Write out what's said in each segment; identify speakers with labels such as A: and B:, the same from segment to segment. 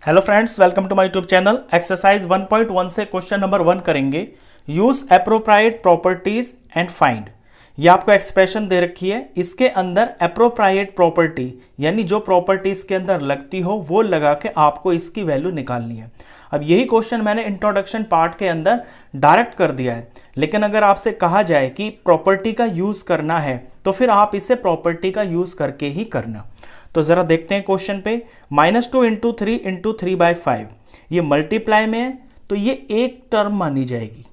A: Hello friends, welcome to my YouTube channel. Exercise 1.1 से question number 1 करेंगे। Use appropriate properties and find. ये आपको expression दे रखी है, इसके अंदर एप्रोप्राइट प्रॉपर्टी यानी जो प्रॉपर्टी इसके अंदर लगती हो वो लगा के आपको इसकी वैल्यू निकालनी है। अब यही क्वेश्चन मैंने इंट्रोडक्शन पार्ट के अंदर डायरेक्ट कर दिया है, लेकिन अगर आपसे कहा जाए कि प्रॉपर्टी का यूज करना है तो फिर आप इसे प्रॉपर्टी का यूज करके ही करना। तो जरा देखते हैं क्वेश्चन पे। -2 × 3 × 3/5 ये मल्टीप्लाई में है तो ये एक टर्म मानी जाएगी।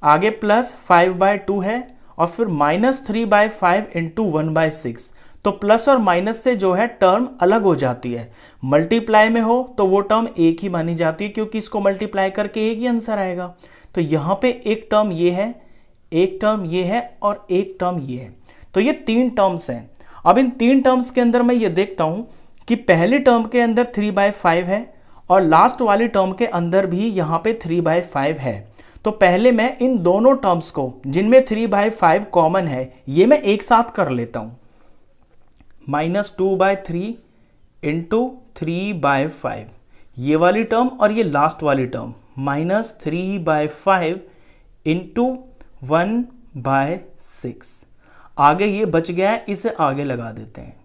A: आगे +5/2 है और फिर -3/5 × 1/6। तो प्लस और माइनस से जो है टर्म अलग हो जाती है। मल्टीप्लाई में हो तो वो टर्म एक ही मानी जाती है क्योंकि इसको मल्टीप्लाई करके एक ही आंसर आएगा। तो यहां पे एक टर्म ये है, एक टर्म ये है और एक टर्म ये है। तो ये 3 टर्म्स हैं। अब इन 3 टर्म्स के अंदर मैं ये देखता हूं कि पहली टर्म के अंदर 3/5 है और लास्ट वाली टर्म के अंदर भी यहां पे 3/5 है। तो पहले मैं इन दोनों टर्म्स को जिनमें 3/5 कॉमन है ये मैं एक साथ कर लेता हूं। -2/3 × 3/5 ये वाली टर्म और ये लास्ट वाली टर्म -3/5 × 1/6। आगे ये बच गया है, इसे आगे लगा देते हैं।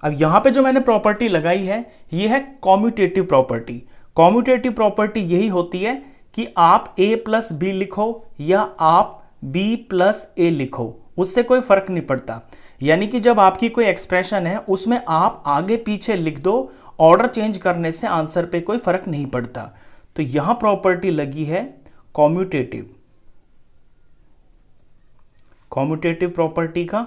A: अब यहां पे जो मैंने प्रॉपर्टी लगाई है ये है कॉम्यूटेटिव प्रॉपर्टी। कॉम्यूटेटिव प्रॉपर्टी यही होती है कि आप a + b लिखो या आप b + a लिखो, उससे कोई फर्क नहीं पड़ता। यानी कि जब आपकी कोई एक्सप्रेशन है उसमें आप आगे पीछे लिख दो, ऑर्डर चेंज करने से आंसर पे कोई फर्क नहीं पड़ता। तो यहां प्रॉपर्टी लगी है कॉम्यूटेटिव। कॉम्यूटेटिव प्रॉपर्टी का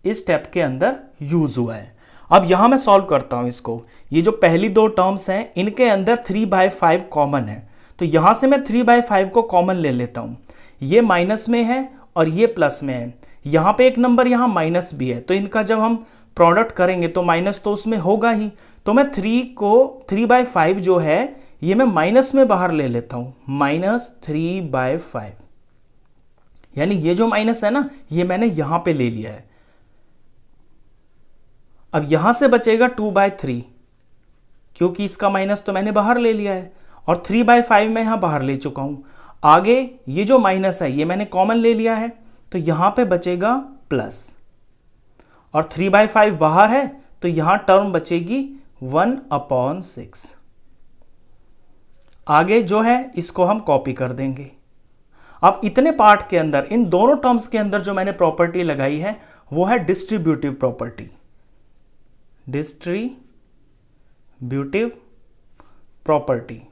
A: इस स्टेप के अंदर यूज हुआ है। अब यहां मैं सॉल्व करता हूं इसको। ये जो पहली 2 टर्म्स हैं इनके अंदर 3/5 कॉमन है, तो यहां से मैं 3/5 को कॉमन ले लेता हूं। ये माइनस में है और ये प्लस में है। यहां पे एक नंबर यहां माइनस भी है, तो इनका जब हम प्रोडक्ट करेंगे तो माइनस तो उसमें होगा ही। तो मैं 3/5 जो है ये मैं माइनस में बाहर ले लेता हूं, -3/5। यानी ये जो माइनस है ना ये मैंने यहां पे ले लिया है। अब यहां से बचेगा 2/3 क्योंकि इसका माइनस तो मैंने बाहर ले लिया है और 3/5 मैं यहां बाहर ले चुका हूं। आगे ये जो माइनस है ये मैंने कॉमन ले लिया है, तो यहां पे बचेगा प्लस और 3/5 बाहर है तो यहां टर्म बचेगी 1/6। आगे जो है इसको हम कॉपी कर देंगे। अब इतने पार्ट के अंदर इन दोनों टर्म्स के अंदर जो मैंने प्रॉपर्टी लगाई है वो है distributive property. Distributive property.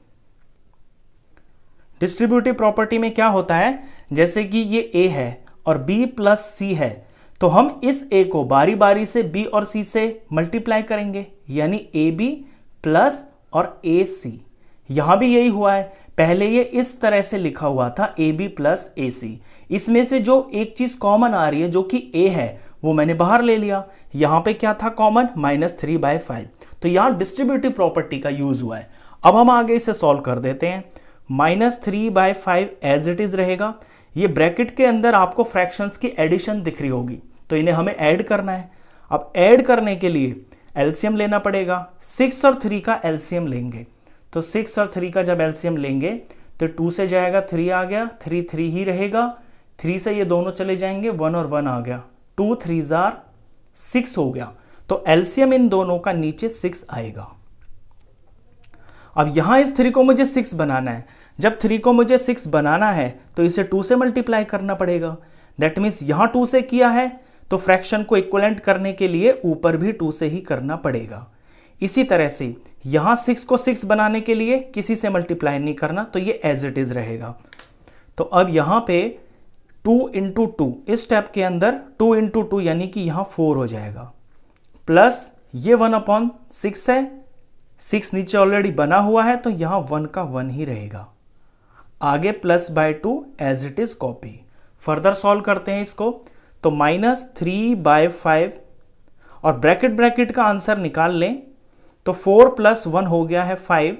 A: Distributive property में क्या होता है, जैसे कि ये a है और b + c है, तो हम इस a को बारी बारी से b और c से मल्टीप्लाई करेंगे, यानी ab प्लस और ac। यहां भी यही हुआ है। पहले ये इस तरह से लिखा हुआ था ab + ac। इसमें से जो एक चीज कॉमन आ रही है जो कि a है वो मैंने बाहर ले लिया। यहां पे क्या था कॉमन, -3/5। तो यहां डिस्ट्रीब्यूटिव प्रॉपर्टी का यूज हुआ है। अब हम आगे इसे सॉल्व कर देते हैं। -3/5 एज इट इज रहेगा। ये ब्रैकेट के अंदर आपको फ्रैक्शंस की एडिशन दिख रही होगी, तो इन्हें हमें ऐड करना है। अब ऐड करने के लिए एलसीएम लेना पड़ेगा। 6 और 3 का एलसीएम लेंगे, तो 6 और 3 का जब एलसीएम लेंगे तो 2 से जाएगा 3 आ गया, 3 3 ही रहेगा। 3 से ये दोनों चले जाएंगे, 1 और 1 आ गया, 2 3 6 हो गया। तो एलसीएम इन दोनों का नीचे 6 आएगा। अब यहां इस 3 को मुझे 6 बनाना है। जब 3 को मुझे 6 बनाना है तो इसे 2 से मल्टीप्लाई करना पड़ेगा। दैट मीन्स यहां 2 से किया है तो फ्रैक्शन को इक्विवेलेंट करने के लिए ऊपर भी 2 से ही करना पड़ेगा। इसी तरह से यहां 6 को 6 बनाने के लिए किसी से मल्टीप्लाई नहीं करना, तो ये एज इट इज रहेगा। तो अब यहां पे 2 × 2 इस स्टेप के अंदर 2 × 2 यानी कि यहां 4 हो जाएगा, प्लस ये 1/6 है। 6 नीचे ऑलरेडी बना हुआ है तो यहां 1 का 1 ही रहेगा। आगे +/2 as it is copy. Further solve करते हैं इसको। तो -3/5 और ब्रैकेट का आंसर निकाल लें तो 4 + 1 हो गया है 5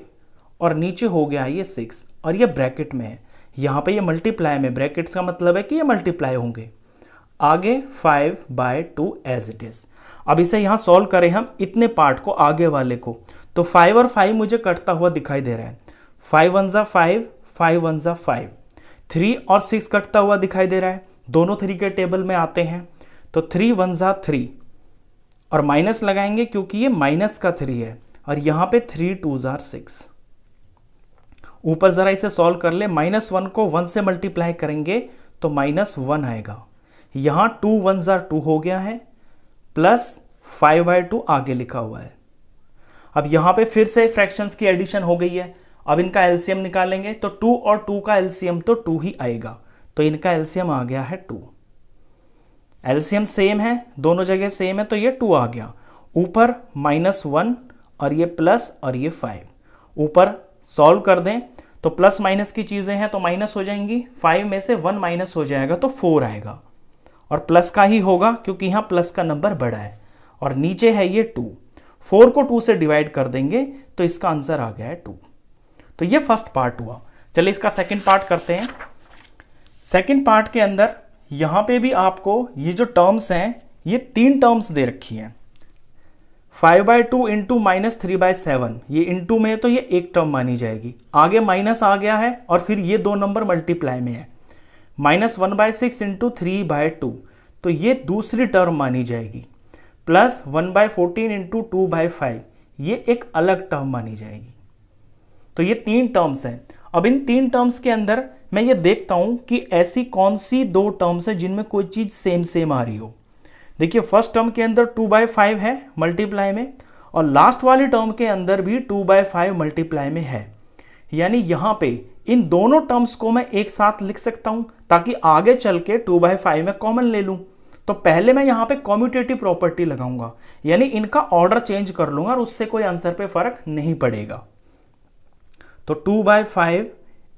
A: और नीचे हो गया है ये 6 और ये ब्रैकेट में है। यहां पे ये मल्टीप्लाई में, ब्रैकेट्स का मतलब है कि ये मल्टीप्लाई होंगे। आगे 5/2 एज इट इज। अब इसे यहां सॉल्व करें हम इतने पार्ट को, आगे वाले को, तो 5 और 5 मुझे कटता हुआ दिखाई दे रहा है। 5 1 जा 5, 5 1 जा 5। 3 और 6 कटता हुआ दिखाई दे रहा है, दोनों 3 के टेबल में आते हैं। तो 3 1 जा 3 और माइनस लगाएंगे क्योंकि ये माइनस का 3 है, और यहां पे 3 2 जा 6। ऊपर जरा इसे सॉल्व कर ले। -1 को 1 से मल्टीप्लाई करेंगे तो -1 आएगा। यहां 2 1 जा 2 हो गया है, प्लस 5/2 आगे लिखा हुआ है। अब यहां पे फिर से फ्रैक्शंस की एडिशन हो गई है। अब इनका एलसीएम निकालेंगे तो 2 और 2 का एलसीएम तो 2 ही आएगा, तो इनका एलसीएम आ गया है 2। एलसीएम सेम है, दोनों जगह सेम है, तो ये 2 आ गया। ऊपर -1 और ये प्लस और ये 5। ऊपर सॉल्व कर दें तो प्लस माइनस की चीजें हैं तो माइनस हो जाएंगी। 5 में से 1 माइनस हो जाएगा तो 4 आएगा, और प्लस का ही होगा क्योंकि यहां प्लस का नंबर बड़ा है, और नीचे है ये 2। 4 को 2 से डिवाइड कर देंगे तो इसका आंसर आ गया है 2। तो ये फर्स्ट पार्ट हुआ। चलिए इसका सेकंड पार्ट करते हैं। सेकंड पार्ट के अंदर यहां पे भी आपको ये जो टर्म्स हैं, ये 3 टर्म्स दे रखी हैं। 5/2 इंटू -3/7, ये इंटू में तो ये एक टर्म मानी जाएगी। आगे माइनस आ गया है और फिर ये 2 नंबर मल्टीप्लाई में है। -1/6 इंटू 3/2, तो ये दूसरी टर्म मानी जाएगी। प्लस 1/14 इंटू 2/5, ये एक अलग टर्म मानी जाएगी। तो ये 3 टर्म्स हैं। अब इन 3 टर्म्स के अंदर मैं ये देखता हूं कि ऐसी कौन सी 2 टर्म्स है जिनमें कोई चीज सेम सेम आ रही हो। देखिए फर्स्ट टर्म के अंदर 2/5 है मल्टीप्लाई में, और लास्ट वाली टर्म के अंदर भी 2/5 मल्टीप्लाई में है। यानी यहां पे इन दोनों टर्म्स को मैं एक साथ लिख सकता हूं ताकि आगे चल के 2/5 में कॉमन ले लूं। तो पहले मैं यहां पे कॉम्यूटेटिव प्रॉपर्टी लगाऊंगा, यानी इनका ऑर्डर चेंज कर लूंगा और उससे कोई आंसर पे फर्क नहीं पड़ेगा। तो 2/5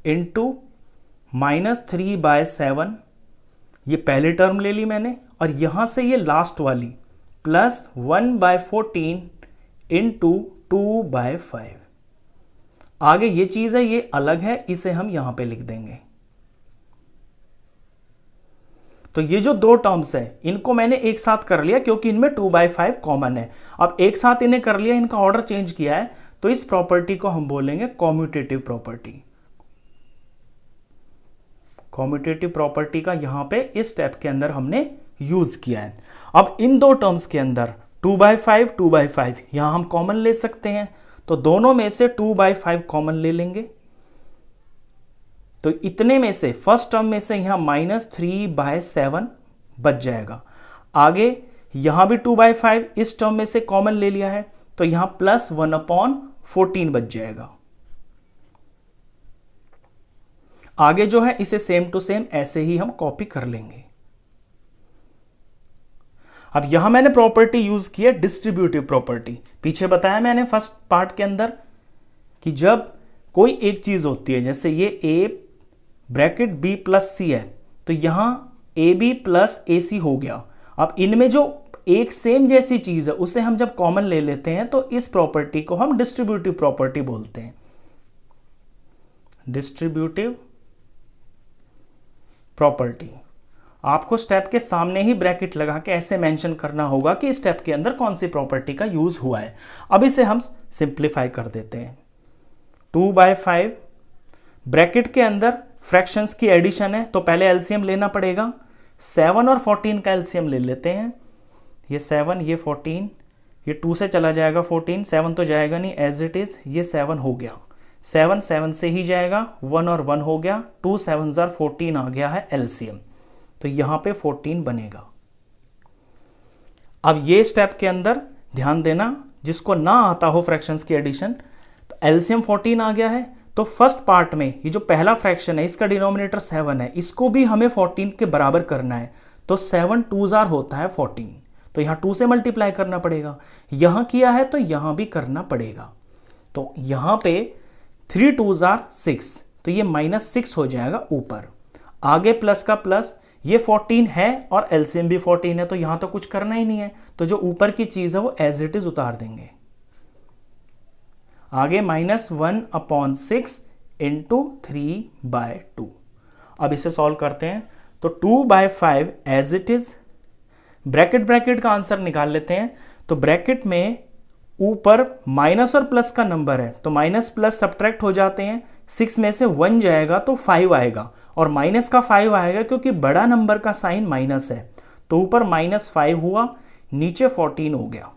A: इंटू -3/7, ये पहली टर्म ले ली मैंने, और यहां से ये लास्ट वाली प्लस 1/14 इंटू 2/5। आगे ये चीज है, ये अलग है, इसे हम यहां पे लिख देंगे। तो ये जो 2 टर्म्स है इनको मैंने एक साथ कर लिया क्योंकि इनमें 2/5 कॉमन है। अब एक साथ इन्हें कर लिया, इनका ऑर्डर चेंज किया है, तो इस प्रॉपर्टी को हम बोलेंगे कॉम्यूटेटिव प्रॉपर्टी। कॉम्यूटेटिव प्रॉपर्टी का यहां पे इस स्टेप के अंदर हमने यूज किया है। अब इन 2 टर्म्स के अंदर 2/5 2/5 यहां हम कॉमन ले सकते हैं, तो दोनों में से 2/5 कॉमन ले लेंगे। तो इतने में से फर्स्ट टर्म में से यहां -3/7 बच जाएगा। आगे यहां भी 2/5 इस टर्म में से कॉमन ले लिया है, तो यहां प्लस 1/14 बच जाएगा। आगे जो है इसे सेम टू सेम ऐसे ही हम कॉपी कर लेंगे। अब यहां मैंने प्रॉपर्टी यूज की है डिस्ट्रीब्यूटिव प्रॉपर्टी। पीछे बताया मैंने फर्स्ट पार्ट के अंदर कि जब कोई एक चीज होती है, जैसे ये a bracket b plus c है, तो यहां ab प्लस ac हो गया। अब इनमें जो एक सेम जैसी चीज है उसे हम जब कॉमन ले लेते हैं तो इस प्रॉपर्टी को हम डिस्ट्रीब्यूटिव प्रॉपर्टी बोलते हैं। डिस्ट्रीब्यूटिव प्रॉपर्टी आपको स्टेप के सामने ही ब्रैकेट लगा के ऐसे मेंशन करना होगा कि स्टेप के अंदर कौन सी प्रॉपर्टी का यूज हुआ है। अब इसे हम सिंप्लीफाई कर देते हैं। 2/5 ब्रैकेट के अंदर फ्रैक्शंस की एडिशन है, तो पहले एलसीएम लेना पड़ेगा। 7 और 14 का एलसीएम ले लेते हैं। ये 7 ये 14, ये 2 से चला जाएगा 14, 7 तो जाएगा नहीं एज इट इज, ये 7 हो गया। 7 7 से ही जाएगा, 1 और 1 हो गया, 2 7 14 आ गया है एलसीएम। तो यहां पे 14 बनेगा। अब ये स्टेप के अंदर ध्यान देना, जिसको ना आता हो फ्रैक्शंस की एडिशन, तो एलसीएम 14 आ गया है। तो फर्स्ट पार्ट में ये जो पहला फ्रैक्शन है इसका डिनोमिनेटर 7 है, इसको भी हमें 14 के बराबर करना है। तो 7 2 होता है 14, तो यहां 2 से मल्टीप्लाई करना पड़ेगा। यहां किया है तो यहां भी करना पड़ेगा। तो यहां पे 3 2 6, तो ये -6 हो जाएगा ऊपर। आगे प्लस का प्लस, ये 14 है और एलसीएम भी 14 है, तो यहां तो कुछ करना ही नहीं है। तो जो ऊपर की चीज है वो एज इट इज उतार देंगे। आगे -1/6 इंटू 3/2। अब इसे सॉल्व करते हैं। तो 2/5 एज इट इज, ब्रैकेट का आंसर निकाल लेते हैं। तो ब्रैकेट में ऊपर माइनस और प्लस का नंबर है तो माइनस प्लस सब्ट्रैक्ट हो जाते हैं, 6 में से 1 जाएगा तो 5 आएगा और माइनस का 5 आएगा क्योंकि बड़ा नंबर का साइन माइनस है, तो ऊपर -5 हुआ, नीचे 14 हो गया।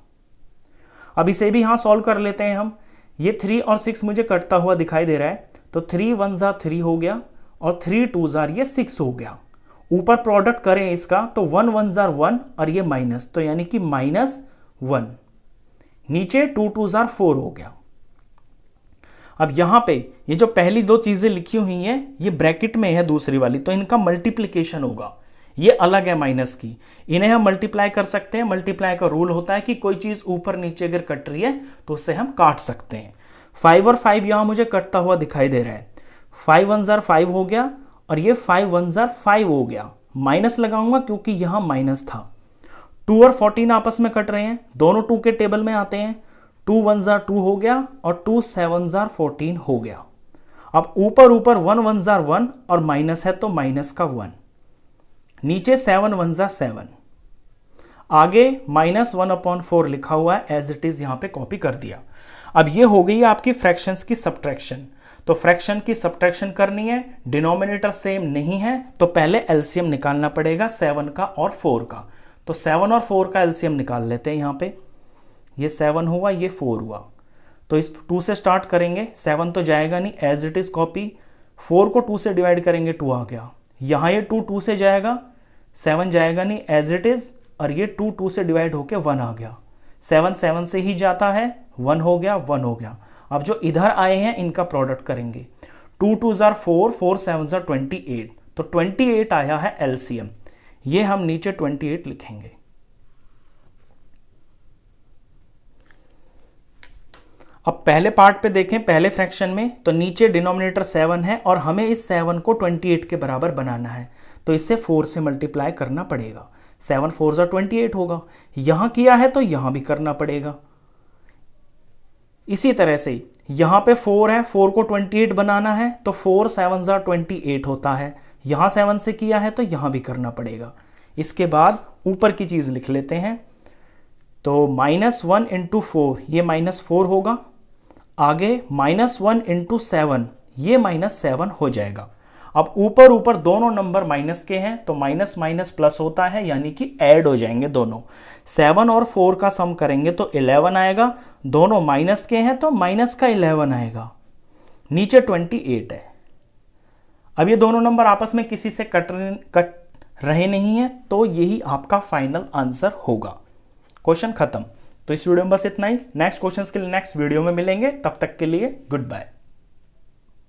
A: अब इसे भी यहां सॉल्व कर लेते हैं हम। ये 3 और 6 मुझे कटता हुआ दिखाई दे रहा है, तो 3 1 ज़ा 3 हो गया और 3 2 ज़ा ये 6 हो गया। ऊपर प्रोडक्ट करें इसका तो 1 1 ज़ा 1 और ये माइनस, तो यानी कि -1। नीचे 2 2 ज़ा 4 हो गया। अब यहां पे ये जो पहली दो चीजें लिखी हुई हैं ये ब्रैकेट में है दूसरी वाली, तो इनका मल्टीप्लिकेशन होगा, ये अलग है माइनस की, इन्हें हम मल्टीप्लाई कर सकते हैं। मल्टीप्लाई का रूल होता है कि कोई चीज ऊपर नीचे अगर कट रही है तो उससे हम काट सकते हैं। 5 और 5 यहां मुझे कटता हुआ दिखाई दे रहा है, 5 1 ज़ा 5 हो गया और ये 5 1 ज़ा 5 हो गया। माइनस लगाऊंगा क्योंकि यहां माइनस था। 2 और 14 आपस में कट रहे हैं, दोनों 2 के टेबल में आते हैं, 2 1 ज़ा 2 हो गया और 2 7 ज़ा 14 हो गया। अब ऊपर 1 1 ज़ा 1 और माइनस है तो माइनस का 1, नीचे 7 1 ज़ा 7, आगे -1/4 लिखा हुआ है, एज इट इज यहां पे कॉपी कर दिया। अब ये हो गई आपकी फ्रैक्शंस की सब्ट्रैक्शन। तो फ्रैक्शन की सब्ट्रैक्शन करनी है, डिनोमिनेटर सेम नहीं है तो पहले एलसीएम निकालना पड़ेगा 7 का और 4 का। तो 7 और 4 का एलसीएम निकाल लेते हैं। यहां पे ये 7 हुआ, ये 4 हुआ, तो इस 2 से स्टार्ट करेंगे, 7 तो जाएगा नहीं, एज इट इज कॉपी। 4 को 2 से डिवाइड करेंगे, 2 आ गया। यहां ये 2 से जाएगा, 7 जाएगा नहीं, एज इट इज, और ये 2 से डिवाइड होके 1 आ गया। 7 7 से ही जाता है, 1 हो गया, 1 हो गया। अब जो इधर आए हैं इनका प्रोडक्ट करेंगे, 2 2 ज़ा 4, 4 7 ज़ा 28, तो 28 आया है एलसीएम। ये हम नीचे 28 लिखेंगे। अब पहले पार्ट पे देखें, पहले फ्रैक्शन में तो नीचे डिनोमिनेटर 7 है और हमें इस 7 को 28 के बराबर बनाना है, तो इससे 4 से मल्टीप्लाई करना पड़ेगा। 7 4 ज़ा 28 होगा, यहां किया है तो यहां भी करना पड़ेगा। इसी तरह से यहां पे 4 है, 4 को 28 बनाना है तो 4 7 ज़ा 28 होता है, यहां 7 से किया है तो यहां भी करना पड़ेगा। इसके बाद ऊपर की चीज लिख लेते हैं, तो -1 × 4 ये -4 होगा, आगे -1 × 7 ये -7 हो जाएगा। अब ऊपर ऊपर दोनों नंबर माइनस के हैं तो माइनस माइनस प्लस होता है, यानी कि ऐड हो जाएंगे दोनों। 7 और 4 का सम करेंगे तो 11 आएगा, दोनों माइनस के हैं तो माइनस का 11 आएगा, नीचे 28 है। अब ये दोनों नंबर आपस में किसी से कट रहे नहीं है, तो यही आपका फाइनल आंसर होगा। क्वेश्चन खत्म। तो इस वीडियो में बस इतना ही। नेक्स्ट क्वेश्चंस के लिए नेक्स्ट वीडियो में मिलेंगे, तब तक के लिए गुड बाय।